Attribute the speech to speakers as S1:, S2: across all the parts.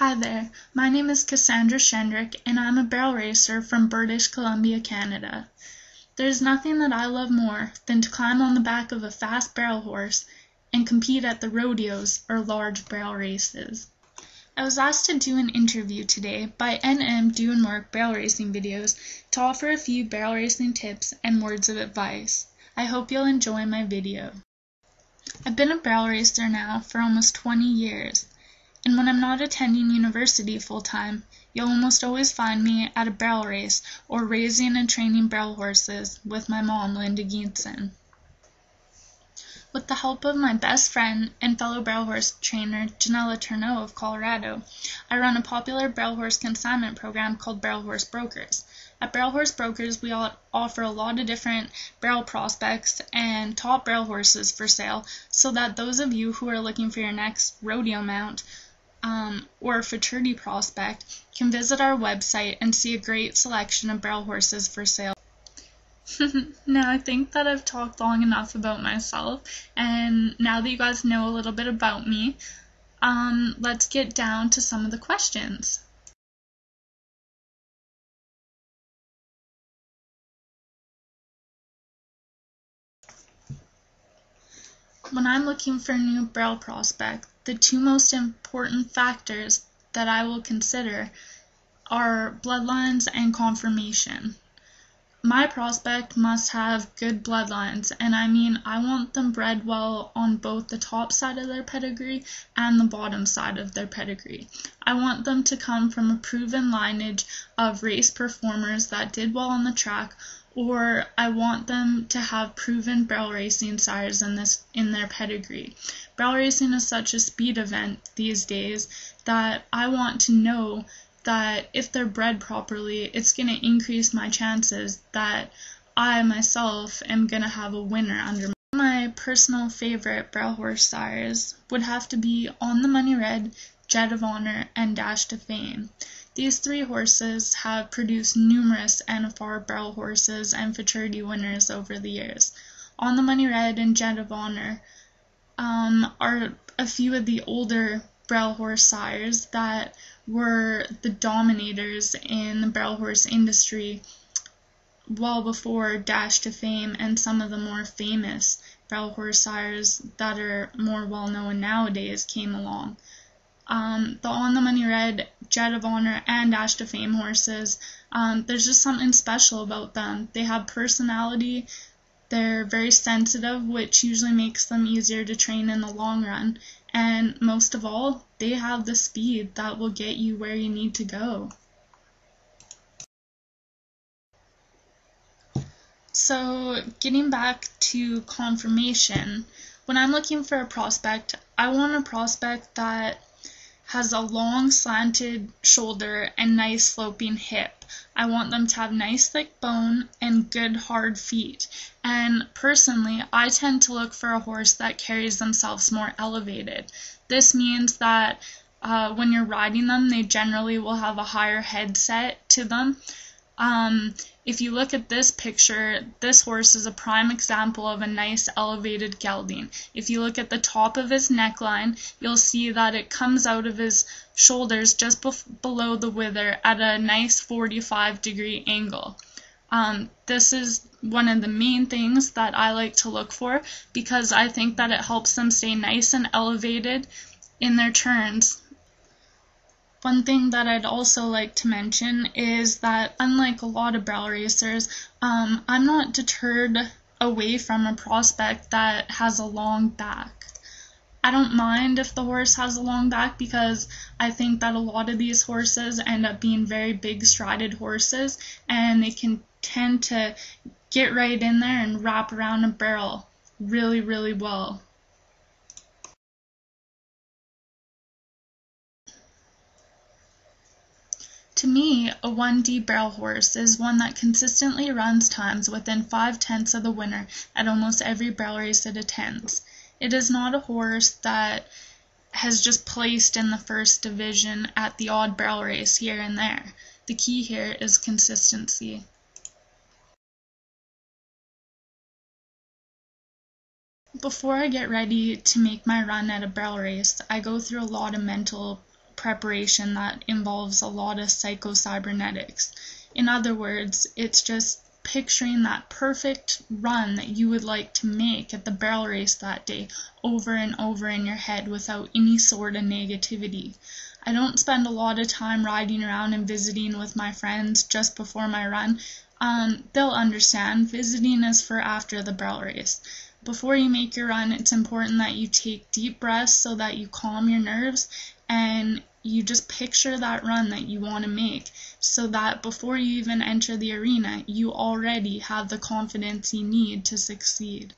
S1: Hi there, my name is Cassandra Shendruk and I'm a barrel racer from British Columbia, Canada. There's nothing that I love more than to climb on the back of a fast barrel horse and compete at the rodeos or large barrel races. I was asked to do an interview today by NM Doing Work barrel racing videos to offer a few barrel racing tips and words of advice. I hope you'll enjoy my video. I've been a barrel racer now for almost 20 years. And when I'm not attending university full-time, you'll almost always find me at a barrel race or raising and training barrel horses with my mom, Linda Geenson. With the help of my best friend and fellow barrel horse trainer, Janella Turneau of Colorado, I run a popular barrel horse consignment program called Barrel Horse Brokers. At Barrel Horse Brokers, we offer a lot of different barrel prospects and top barrel horses for sale so that those of you who are looking for your next rodeo mount or futurity prospect can visit our website and see a great selection of barrel horses for sale. Now I think that I've talked long enough about myself, and now that you guys know a little bit about me, let's get down to some of the questions. When I'm looking for a new barrel prospect, the two most important factors that I will consider are bloodlines and conformation. My prospect must have good bloodlines, and I mean I want them bred well on both the top side of their pedigree and the bottom side of their pedigree. I want them to come from a proven lineage of race performers that did well on the track, or I want them to have proven barrel racing sires in their pedigree. Barrel racing is such a speed event these days that I want to know that if they're bred properly, it's going to increase my chances that I myself am going to have a winner under me. My personal favorite barrel horse sires would have to be On the Money Red, Jet of Honor, and Dash to Fame. These three horses have produced numerous NFR barrel horses and futurity winners over the years. On the Money Red and Jet of Honor are a few of the older barrel horse sires that were the dominators in the barrel horse industry well before Dash to Fame and some of the more famous barrel horse sires that are more well known nowadays came along. The On the Money Red, Jet of Honor, and Dash to Fame horses, there's just something special about them. They have personality, they're very sensitive, which usually makes them easier to train in the long run, and most of all, they have the speed that will get you where you need to go. So, getting back to conformation, when I'm looking for a prospect, I want a prospect that has a long slanted shoulder and nice sloping hip. I want them to have nice thick bone and good hard feet. And personally, I tend to look for a horse that carries themselves more elevated. This means that when you're riding them, they generally will have a higher head set to them. If you look at this picture, this horse is a prime example of a nice elevated gelding. If you look at the top of his neckline, you'll see that it comes out of his shoulders just below the wither at a nice 45-degree angle. This is one of the main things that I like to look for because I think that it helps them stay nice and elevated in their turns. One thing that I'd also like to mention is that unlike a lot of barrel racers, I'm not deterred away from a prospect that has a long back. I don't mind if the horse has a long back because I think that a lot of these horses end up being very big strided horses and they can tend to get right in there and wrap around a barrel really, really well. To me, a 1D barrel horse is one that consistently runs times within 5/10 of the winner at almost every barrel race it attends. It is not a horse that has just placed in the first division at the odd barrel race here and there. The key here is consistency. Before I get ready to make my run at a barrel race, I go through a lot of mental preparation that involves a lot of psycho-cybernetics. In other words, it's just picturing that perfect run that you would like to make at the barrel race that day over and over in your head without any sort of negativity. I don't spend a lot of time riding around and visiting with my friends just before my run. They'll understand. Visiting is for after the barrel race. Before you make your run, it's important that you take deep breaths so that you calm your nerves and you just picture that run that you want to make so that before you even enter the arena, you already have the confidence you need to succeed.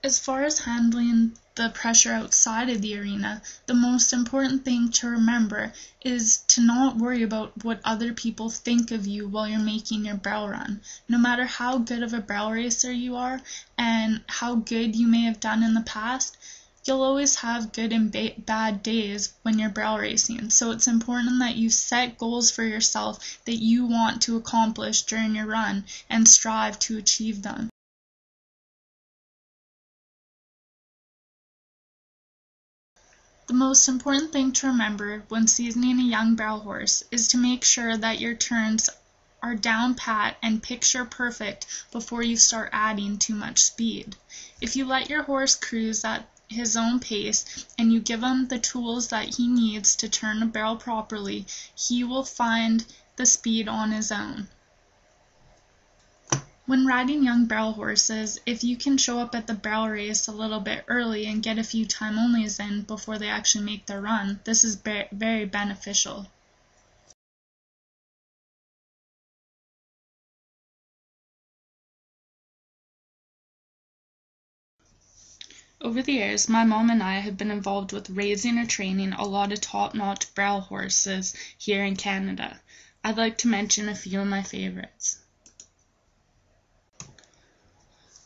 S1: As far as handling the pressure outside of the arena, the most important thing to remember is to not worry about what other people think of you while you're making your barrel run. No matter how good of a barrel racer you are and how good you may have done in the past, you'll always have good and bad days when you're barrel racing. So it's important that you set goals for yourself that you want to accomplish during your run and strive to achieve them. The most important thing to remember when seasoning a young barrel horse is to make sure that your turns are down pat and picture perfect before you start adding too much speed. If you let your horse cruise at his own pace and you give him the tools that he needs to turn a barrel properly, he will find the speed on his own. When riding young barrel horses, if you can show up at the barrel race a little bit early and get a few time-onlys in before they actually make their run, this is very beneficial. Over the years, my mom and I have been involved with raising or training a lot of top-notch barrel horses here in Canada. I'd like to mention a few of my favorites.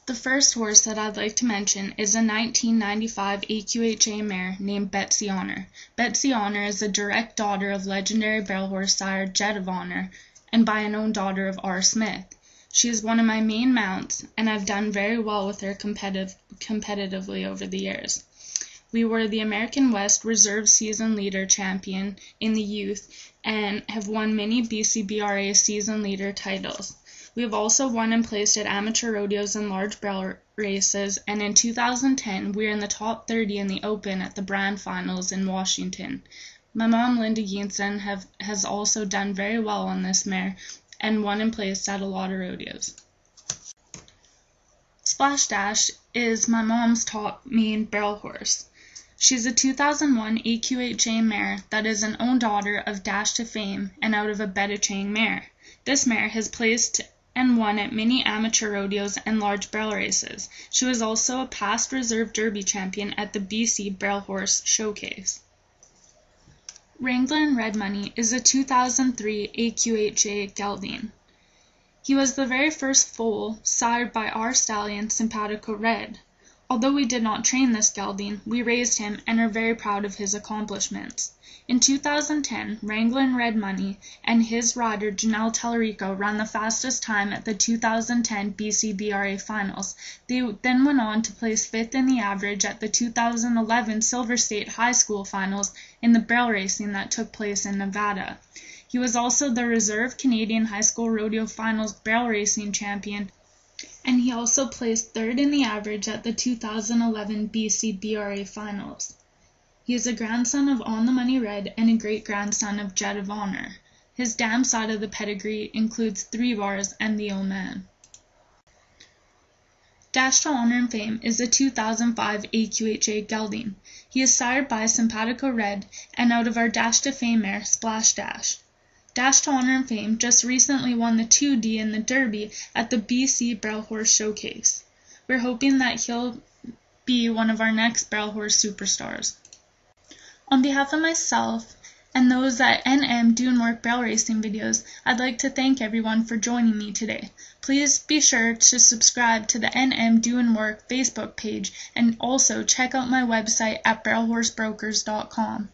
S1: The first horse that I'd like to mention is a 1995 AQHA mare named Betsy Honor. Betsy Honor is a direct daughter of legendary barrel horse sire Jet of Honor and by an own daughter of R. Smith. She is one of my main mounts, and I've done very well with her competitively over the years. We were the American West Reserve Season Leader Champion in the youth and have won many BCBRA Season Leader titles. We have also won and placed at amateur rodeos and large barrel races, and in 2010 we are in the top 30 in the Open at the Brand Finals in Washington. My mom, Linda Yinson, has also done very well on this mare and won and placed at a lot of rodeos. Splash Dash is my mom's top main barrel horse. She's a 2001 AQHA mare that is an own daughter of Dash to Fame and out of a Betachang mare. This mare has placed and won at many amateur rodeos and large barrel races. She was also a past reserve derby champion at the BC Barrel Horse Showcase. Wrangler Red Money is a 2003 AQHA gelding. He was the very first foal sired by our stallion Simpatico Red. Although we did not train this gelding, we raised him and are very proud of his accomplishments. In 2010, Wrangler Red Money and his rider Janelle Tellerico ran the fastest time at the 2010 BCBRA Finals. They then went on to place 5th in the average at the 2011 Silver State High School Finals in the barrel racing that took place in Nevada. He was also the Reserve Canadian High School Rodeo Finals barrel racing champion, and he also placed 3rd in the average at the 2011 BCBRA Finals. He is a grandson of On the Money Red and a great-grandson of Jet of Honor. His dam side of the pedigree includes 3 bars and the Old Man. Dash to Honor and Fame is a 2005 AQHA gelding. He is sired by Simpatico Red and out of our Dash to Fame mare, Splash Dash. Dash to Honor and Fame just recently won the 2D in the Derby at the BC Barrel Horse Showcase. We're hoping that he'll be one of our next barrel horse superstars. On behalf of myself and those at NM Doing Work Barrel Racing videos, I'd like to thank everyone for joining me today. Please be sure to subscribe to the NM Doing Work Facebook page and also check out my website at barrelhorsebrokers.com.